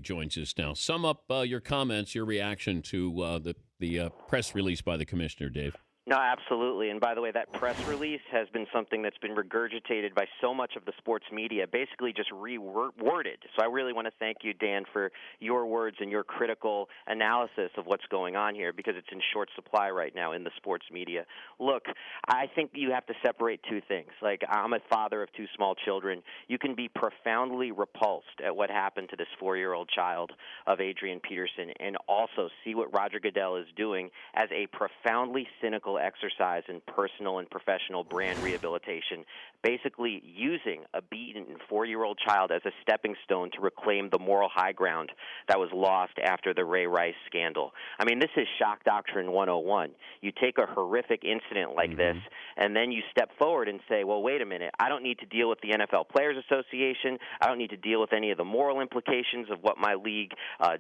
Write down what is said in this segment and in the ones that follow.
joins us now. Sum up your comments, your reaction to the press release by the commissioner, Dave. No, absolutely. And by the way, that press release has been something that's been regurgitated by so much of the sports media, basically just reworded. So I really want to thank you, Dan, for your words and your critical analysis of what's going on here, because it's in short supply right now in the sports media. Look, I think you have to separate two things. Like, I'm a father of two small children. You can be profoundly repulsed at what happened to this 4-year-old child of Adrian Peterson and also see what Roger Goodell is doing as a profoundly cynical exercise in personal and professional brand rehabilitation, basically using a beaten 4-year-old child as a stepping stone to reclaim the moral high ground that was lost after the Ray Rice scandal. I mean, this is shock doctrine 101. You take a horrific incident like this, and then you step forward and say, well, wait a minute, I don't need to deal with the NFL Players Association. I don't need to deal with any of the moral implications of what my league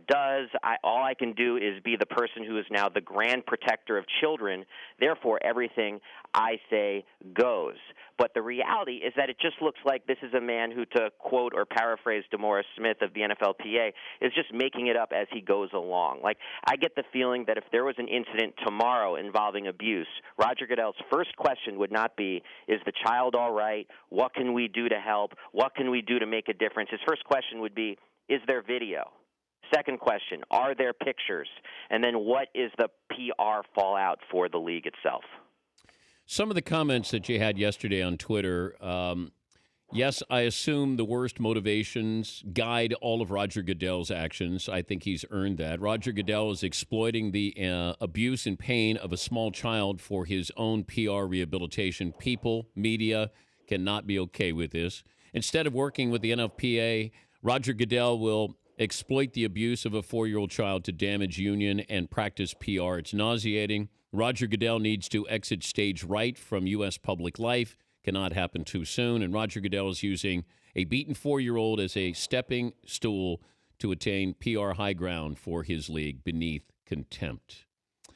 does. All I can do is be the person who is now the grand protector of children. Therefore, everything I say goes. But the reality is that it just looks like this is a man who, to quote or paraphrase DeMaurice Smith of the NFLPA, is just making it up as he goes along. Like, I get the feeling that if there was an incident tomorrow involving abuse, Roger Goodell's first question would not be, is the child all right? What can we do to help? What can we do to make a difference? His first question would be, is there video? Second question, are there pictures? And then what is the PR fallout for the league itself? Some of the comments that you had yesterday on Twitter, yes, I assume the worst motivations guide all of Roger Goodell's actions. I think he's earned that. Roger Goodell is exploiting the abuse and pain of a small child for his own PR rehabilitation. People, media cannot be okay with this. Instead of working with the NFPA, Roger Goodell will exploit the abuse of a 4-year-old child to damage union and practice PR. It's nauseating. Roger Goodell needs to exit stage right from U.S. public life. Cannot happen too soon. And Roger Goodell is using a beaten 4-year-old as a stepping stool to attain PR high ground for his league beneath contempt.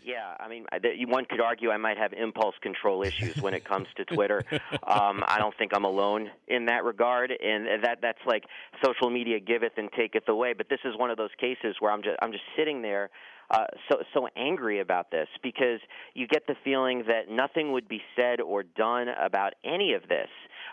Yeah, I mean, one could argue I might have impulse control issues when it comes to Twitter. I don't think I'm alone in that regard, and that's like social media giveth and taketh away. But this is one of those cases where I'm just sitting there so angry about this, because you get the feeling that nothing would be said or done about any of this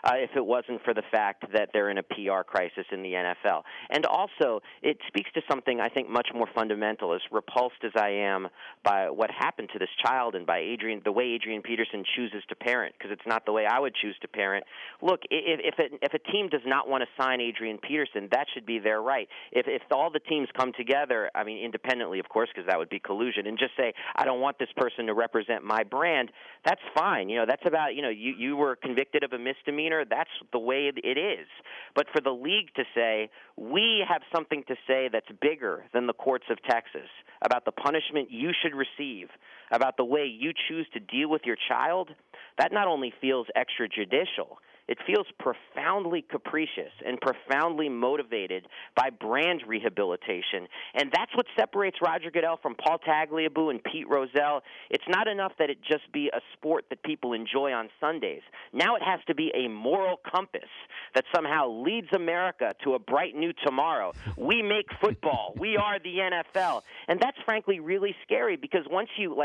if it wasn't for the fact that they're in a PR crisis in the NFL. And also, it speaks to something I think much more fundamental. As repulsed as I am by what happened to this child and by the way Adrian Peterson chooses to parent, because it's not the way I would choose to parent. Look, if a team does not want to sign Adrian Peterson, that should be their right. If all the teams come together, I mean, independently, of course, because that would be collusion, and just say, I don't want this person to represent my brand, that's fine. That's about, you were convicted of a misdemeanor. That's the way it is. But for the league to say, we have something to say that's bigger than the courts of Texas about the punishment you should receive, about the way you choose to deal with your child, that not only feels extrajudicial, it feels profoundly capricious and profoundly motivated by brand rehabilitation. And that's what separates Roger Goodell from Paul Tagliabue and Pete Rozelle. It's not enough that it just be a sport that people enjoy on Sundays. Now it has to be a moral compass that somehow leads America to a bright new tomorrow. We make football. We are the NFL. And that's frankly really scary, because once you,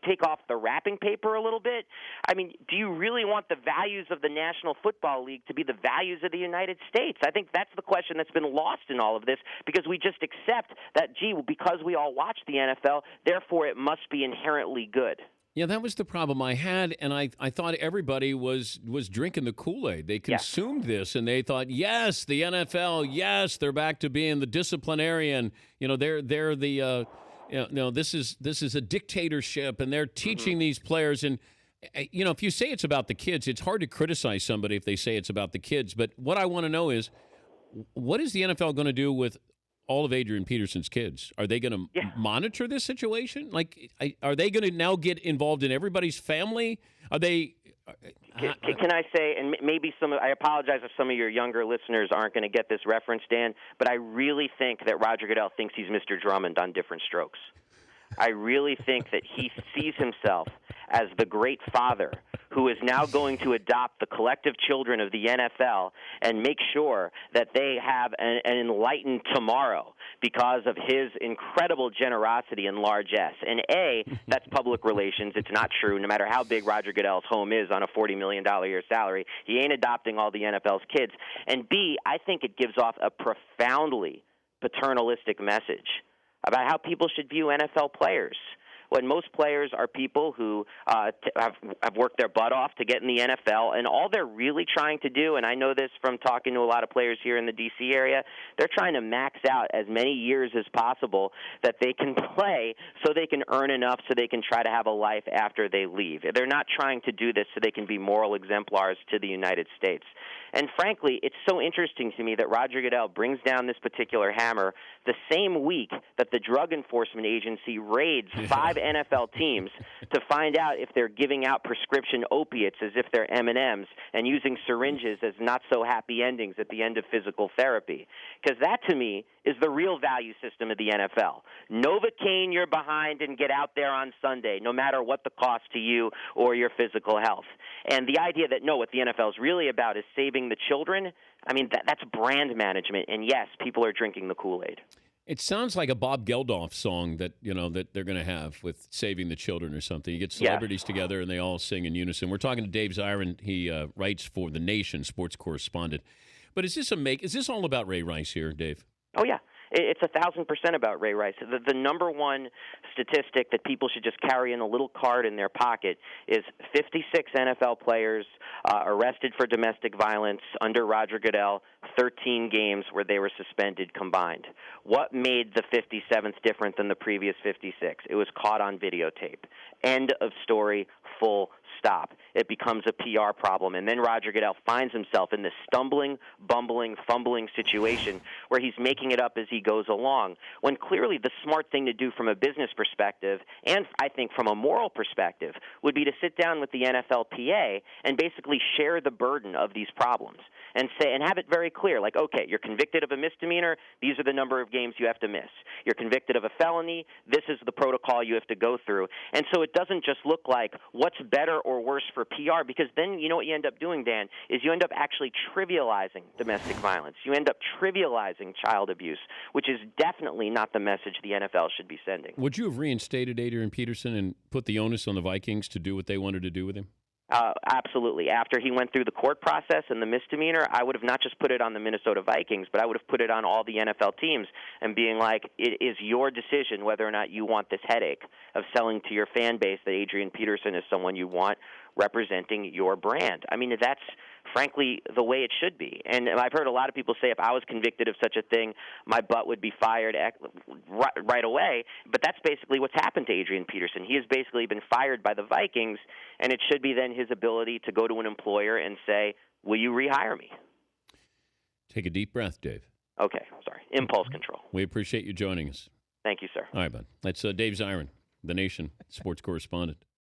take off the wrapping paper a little bit, I mean, do you really want the values of the National Football League to be the values of the United States? I think that's the question that's been lost in all of this, because we just accept that, because we all watch the NFL, therefore it must be inherently good. Yeah, that was the problem I had, and I thought everybody was drinking the Kool-Aid. They consumed this, and they thought, yes, the NFL, yes, they're back to being the disciplinarian. They're the this is a dictatorship, and they're teaching these players. And if you say it's about the kids, it's hard to criticize somebody if they say it's about the kids. But what I want to know is, what is the NFL going to do with all of Adrian Peterson's kids? Are they going to monitor this situation? Are they going to now get involved in everybody's family? Are they? Can I say, and maybe I apologize if some of your younger listeners aren't going to get this reference, Dan, but I really think that Roger Goodell thinks he's Mr. Drummond on Different Strokes. I really think that he sees himself as the great father who is now going to adopt the collective children of the NFL and make sure that they have an enlightened tomorrow because of his incredible generosity in large S. And A, that's public relations. It's not true. No matter how big Roger Goodell's home is on a $40 million a year salary, he ain't adopting all the NFL's kids. And B, I think it gives off a profoundly paternalistic message about how people should view NFL players. When most players are people who have worked their butt off to get in the NFL, and all they're really trying to do, and I know this from talking to a lot of players here in the D.C. area, they're trying to max out as many years as possible that they can play so they can earn enough so they can try to have a life after they leave. They're not trying to do this so they can be moral exemplars to the United States. And frankly, it's so interesting to me that Roger Goodell brings down this particular hammer the same week that the Drug Enforcement Agency raids 5 NFL teams to find out if they're giving out prescription opiates as if they're M&Ms and using syringes as not-so-happy endings at the end of physical therapy. Because that, to me, is the real value system of the NFL. Novocaine you're behind and get out there on Sunday, no matter what the cost to you or your physical health. And the idea that, no, what the NFL is really about is saving the children, I mean, that's brand management. And, yes, people are drinking the Kool-Aid. It sounds like a Bob Geldof song that they're going to have with Saving the Children or something. You get celebrities together and they all sing in unison. We're talking to Dave Zirin. He writes for The Nation, sports correspondent. But is this all about Ray Rice here, Dave? Oh, yeah. It's 1,000% about Ray Rice. The number one statistic that people should just carry in a little card in their pocket is 56 NFL players arrested for domestic violence under Roger Goodell, 13 games where they were suspended combined. What made the 57th different than the previous 56? It was caught on videotape. End of story, full stop. It becomes a PR problem. And then Roger Goodell finds himself in this stumbling, bumbling, fumbling situation where he's making it up as he goes along, when clearly the smart thing to do from a business perspective, and I think from a moral perspective, would be to sit down with the NFLPA and basically share the burden of these problems and have it very clear, like, okay, you're convicted of a misdemeanor, these are the number of games you have to miss. You're convicted of a felony, this is the protocol you have to go through. And so it doesn't just look like what's better or worse for PR, because then you know what you end up doing, Dan, is you end up actually trivializing domestic violence. You end up trivializing child abuse, which is definitely not the message the NFL should be sending. Would you have reinstated Adrian Peterson and put the onus on the Vikings to do what they wanted to do with him? Absolutely. After he went through the court process and the misdemeanor, I would have not just put it on the Minnesota Vikings, but I would have put it on all the NFL teams and being like, it is your decision whether or not you want this headache of selling to your fan base that Adrian Peterson is someone you want representing your brand. I mean, that's frankly the way it should be. And I've heard a lot of people say if I was convicted of such a thing, my butt would be fired right away. But that's basically what's happened to Adrian Peterson. He has basically been fired by the Vikings, and it should be then his ability to go to an employer and say, will you rehire me? Take a deep breath, Dave. Okay, sorry. Impulse control. We appreciate you joining us. Thank you, sir. All right, bud. That's Dave Zirin, The Nation sports correspondent.